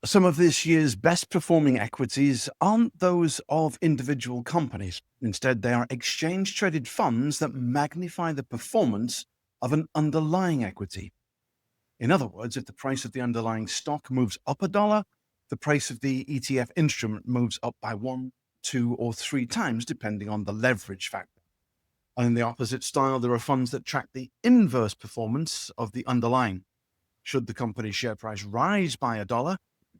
Some of this year's best performing equities aren't those of individual companies. Instead, they are exchange traded funds that magnify the performance of an underlying equity. In other words, if the price of the underlying stock moves up $1, the price of the ETF instrument moves up by 1, 2, or 3 times, depending on the leverage factor. And in the opposite style, there are funds that track the inverse performance of the underlying. Should the company's share price rise by $1,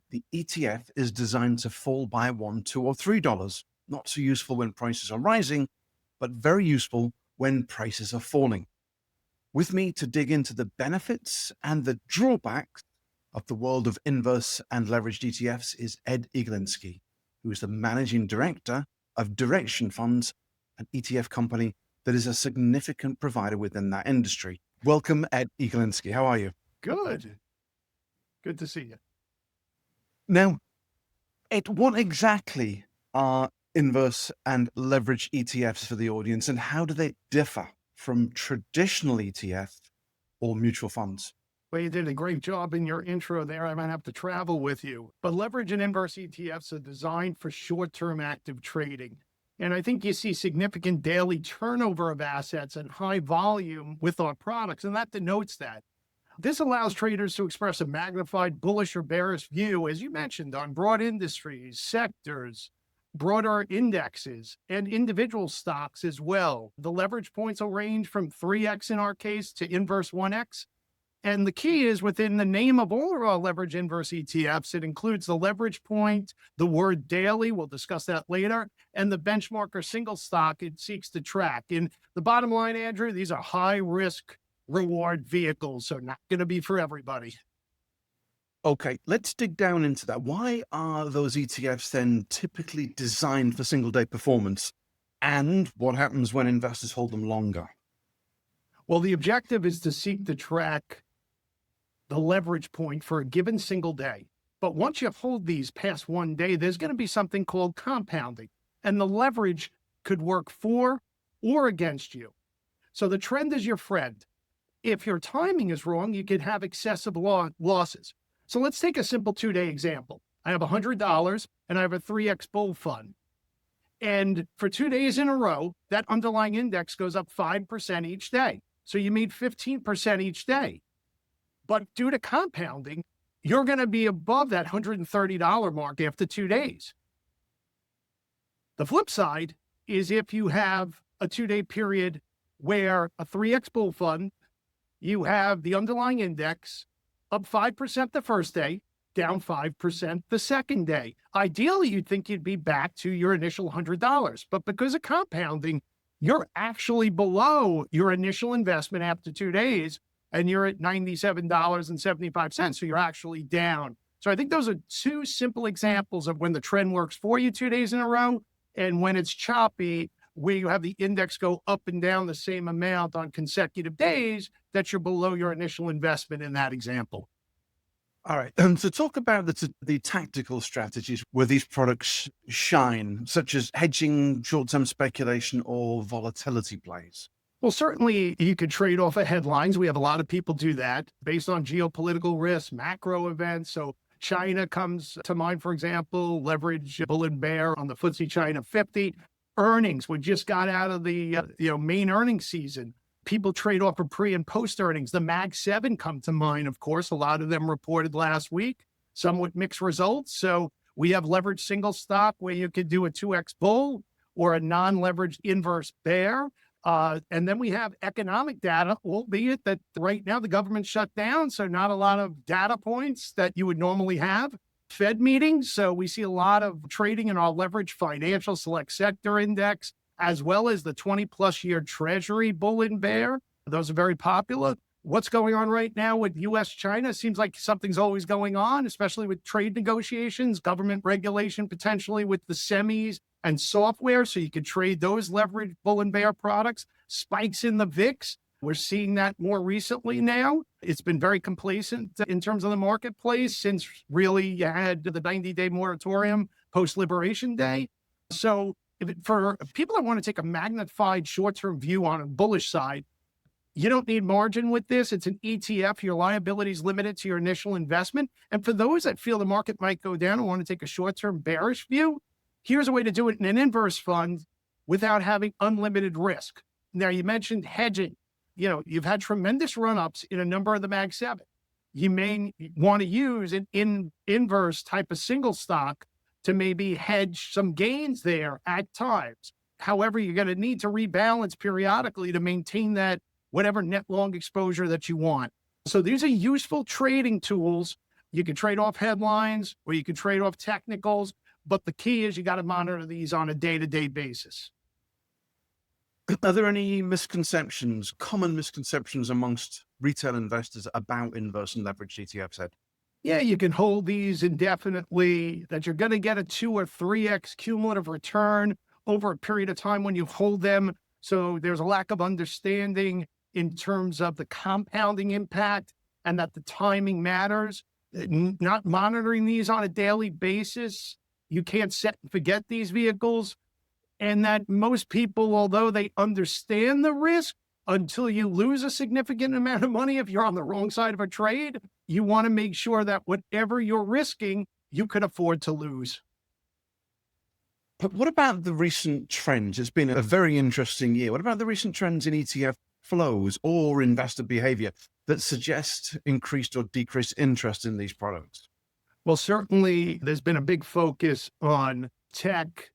the ETF is designed to fall by $1, $2, or $3. Not so useful when prices are rising, but very useful when prices are falling. With me to dig into the benefits and the drawbacks of the world of inverse and leveraged ETFs is Ed Iglinski, who is the managing director of Direxion Funds, an ETF company that is a significant provider within that industry. Welcome, Ed Iglinski. How are you? Good. Good to see you. Now, Ed, what exactly are inverse and leveraged ETFs for the audience, and how do they differ from traditional ETFs or mutual funds? Well, you did a great job in your intro there. I might have to travel with you. But leverage and inverse ETFs are designed for short-term active trading. And I think you see significant daily turnover of assets and high volume with our products, and that denotes that. This allows traders to express a magnified bullish or bearish view, as you mentioned, on broad industries, sectors, broader indexes, and individual stocks as well. The leverage points will range from 3x in our case to inverse 1x. And the key is within the name of all of our leverage inverse ETFs, it includes the leverage point, the word daily, we'll discuss that later, and the benchmark or single stock it seeks to track. And the bottom line, Andrew, these are high risk reward vehicles, so not going to be for everybody. Okay, let's dig down into that. Why are those ETFs then typically designed for single day performance? And what happens when investors hold them longer? Well, the objective is to seek to track the leverage point for a given single day. But once you hold these past one day, there's going to be something called compounding, and the leverage could work for or against you. So the trend is your friend. If your timing is wrong, you could have excessive losses. So let's take a simple 2-day example. I have $100 and I have a 3x bull fund. And for 2 days in a row, that underlying index goes up 5% each day. So you made 15% each day. But due to compounding, you're going to be above that $130 mark after 2 days. The flip side is if you have a 2-day period where a 3x bull fund, you have the underlying index up 5% the first day, down 5% the second day. Ideally, you'd think you'd be back to your initial $100, but because of compounding, you're actually below your initial investment after 2 days, and you're at $97.75. So you're actually down. So I think those are two simple examples of when the trend works for you 2 days in a row, and when it's choppy, where you have the index go up and down the same amount on consecutive days, that you're below your initial investment in that example. All right. So talk about the tactical strategies where these products shine, such as hedging, short-term speculation, or volatility plays. Well, certainly you could trade off of headlines. We have a lot of people do that based on geopolitical risks, macro events. So China comes to mind, for example, leverage bull and bear on the FTSE China 50. Earnings, we just got out of the main earnings season. People trade off of pre and post earnings. The Mag 7 come to mind, of course. A lot of them reported last week, some with mixed results. So we have leveraged single stock where you could do a 2x bull or a non-leveraged inverse bear. And then we have economic data, albeit that right now the government's shut down, so not a lot of data points that you would normally have. Fed meetings, so we see a lot of trading in our leveraged financial select sector index, as well as the 20-plus year Treasury bull and bear. Those are very popular. What's going on right now with U.S.-China? Seems like something's always going on, especially with trade negotiations, government regulation potentially with the semis and software, so you could trade those leveraged bull and bear products. Spikes in the VIX. We're seeing that more recently now. It's been very complacent in terms of the marketplace since really you had the 90-day moratorium post-Liberation Day. So for people that want to take a magnified short-term view on a bullish side, You don't need margin with this. It's an ETF. Your liability is limited to your initial investment. And for those that feel the market might go down and want to take a short-term bearish view, here's a way to do it in an inverse fund without having unlimited risk. Now, you mentioned hedging. You've had tremendous run-ups in a number of the Mag 7. You may want to use an inverse type of single stock to maybe hedge some gains there at times. However, you're going to need to rebalance periodically to maintain that whatever net long exposure that you want. So these are useful trading tools. You can trade off headlines or you can trade off technicals, but the key is you got to monitor these on a day-to-day basis. Are there any common misconceptions amongst retail investors about inverse and leveraged ETFs, Ed? Yeah, you can hold these indefinitely, that you're going to get a 2 or 3x cumulative return over a period of time when you hold them. So there's a lack of understanding in terms of the compounding impact and that the timing matters. Not monitoring these on a daily basis. You can't set and forget these vehicles. And that most people, although they understand the risk, until you lose a significant amount of money, if you're on the wrong side of a trade, you want to make sure that whatever you're risking, you can afford to lose. But what about the recent trends? It's been a very interesting year. What about the recent trends in ETF flows or investor behavior that suggest increased or decreased interest in these products? Well, certainly there's been a big focus on tech,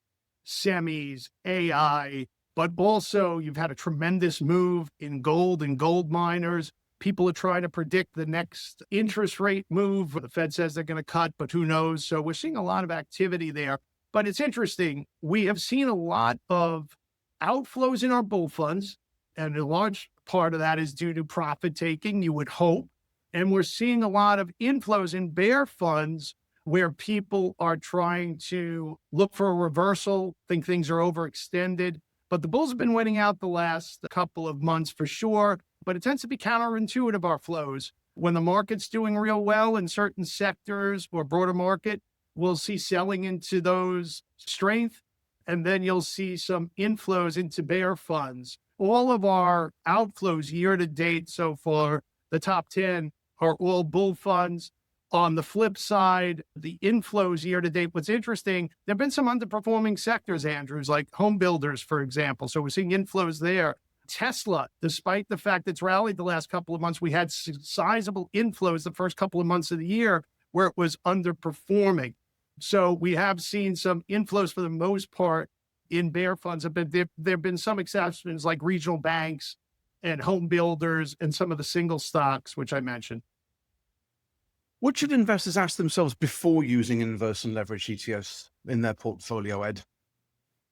semis, AI, but also you've had a tremendous move in gold and gold miners. People are trying to predict the next interest rate move. The Fed says they're going to cut, but who knows? So we're seeing a lot of activity there. But it's interesting. We have seen a lot of outflows in our bull funds, and a large part of that is due to profit taking, you would hope. And we're seeing a lot of inflows in bear funds where people are trying to look for a reversal, think things are overextended. But the bulls have been waiting out the last couple of months for sure. But it tends to be counterintuitive, our flows. When the market's doing real well in certain sectors or broader market, we'll see selling into those strength, and then you'll see some inflows into bear funds. All of our outflows year to date so far, the top 10 are all bull funds. On the flip side, the inflows year to date, what's interesting, there have been some underperforming sectors, Andrews, like home builders, for example. So we're seeing inflows there. Tesla, despite the fact it's rallied the last couple of months, we had sizable inflows the first couple of months of the year where it was underperforming. So we have seen some inflows for the most part in bear funds. But there have been some exceptions like regional banks and home builders and some of the single stocks, which I mentioned. What should investors ask themselves before using inverse and leverage ETFs in their portfolio, Ed?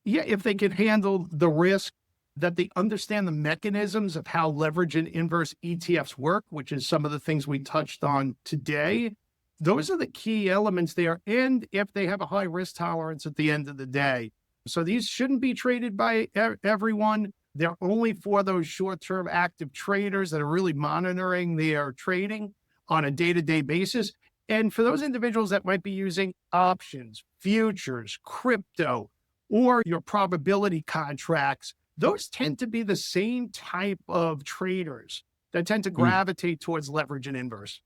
Yeah, if they can handle the risk, that they understand the mechanisms of how leverage and inverse ETFs work, which is some of the things we touched on today. Those are the key elements there. And if they have a high risk tolerance at the end of the day. So these shouldn't be traded by everyone. They're only for those short-term active traders that are really monitoring their trading on a day-to-day basis. And for those individuals that might be using options, futures, crypto, or your probability contracts, those tend to be the same type of traders that tend to gravitate towards leverage and inverse.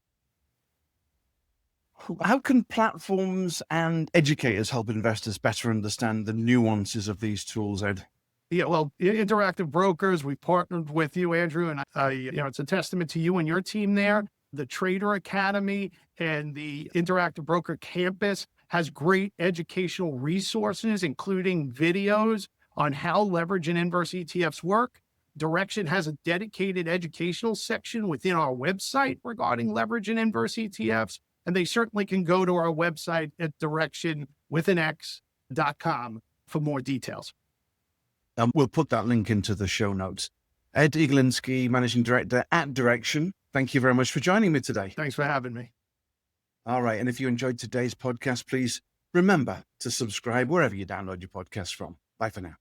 How can platforms and educators help investors better understand the nuances of these tools, Ed? Yeah, well, Interactive Brokers, we partnered with you, Andrew, and it's a testament to you and your team there. The Trader Academy and the Interactive Broker Campus has great educational resources, including videos on how leverage and inverse ETFs work. Direxion has a dedicated educational section within our website regarding leverage and inverse ETFs, and they certainly can go to our website at direxion.com for more details. We'll put that link into the show notes. Ed Iglinski, Managing Director at Direxion, thank you very much for joining me today. Thanks for having me. All right. And if you enjoyed today's podcast, please remember to subscribe wherever you download your podcasts from. Bye for now.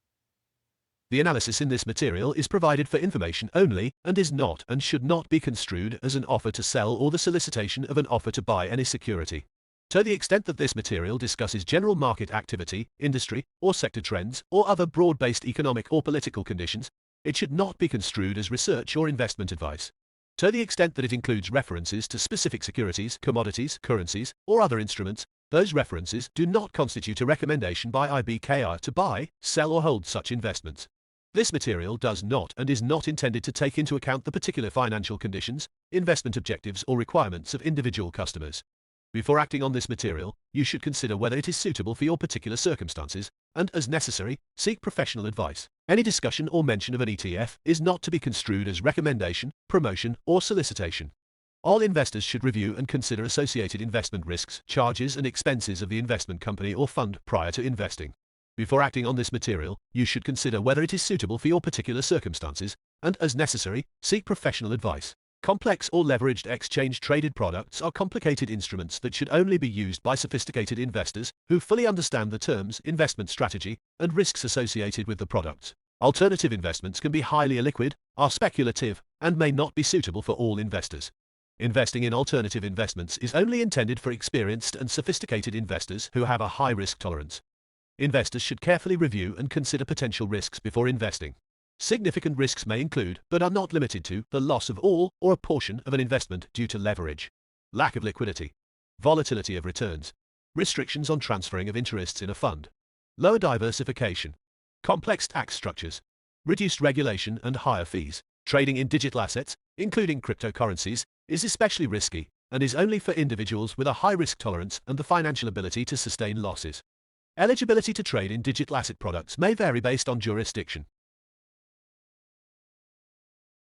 The analysis in this material is provided for information only and is not and should not be construed as an offer to sell or the solicitation of an offer to buy any security. To the extent that this material discusses general market activity, industry or sector trends, or other broad-based economic or political conditions, It should not be construed as research or investment advice. To the extent that it includes references to specific securities, commodities, currencies, or other instruments, those references do not constitute a recommendation by IBKR to buy, sell or hold such investments. This material does not and is not intended to take into account the particular financial conditions, investment objectives or requirements of individual customers. Before acting on this material, you should consider whether it is suitable for your particular circumstances, and, as necessary, seek professional advice. Any discussion or mention of an ETF is not to be construed as recommendation, promotion, or solicitation. All investors should review and consider associated investment risks, charges, and expenses of the investment company or fund prior to investing. Before acting on this material, you should consider whether it is suitable for your particular circumstances, and, as necessary, seek professional advice. Complex or leveraged exchange-traded products are complicated instruments that should only be used by sophisticated investors who fully understand the terms, investment strategy, and risks associated with the products. Alternative investments can be highly illiquid, are speculative, and may not be suitable for all investors. Investing in alternative investments is only intended for experienced and sophisticated investors who have a high risk tolerance. Investors should carefully review and consider potential risks before investing. Significant risks may include, but are not limited to, the loss of all or a portion of an investment due to leverage, lack of liquidity, volatility of returns, restrictions on transferring of interests in a fund, lower diversification, complex tax structures, reduced regulation and higher fees. Trading in digital assets, including cryptocurrencies, is especially risky and is only for individuals with a high risk tolerance and the financial ability to sustain losses. Eligibility to trade in digital asset products may vary based on jurisdiction.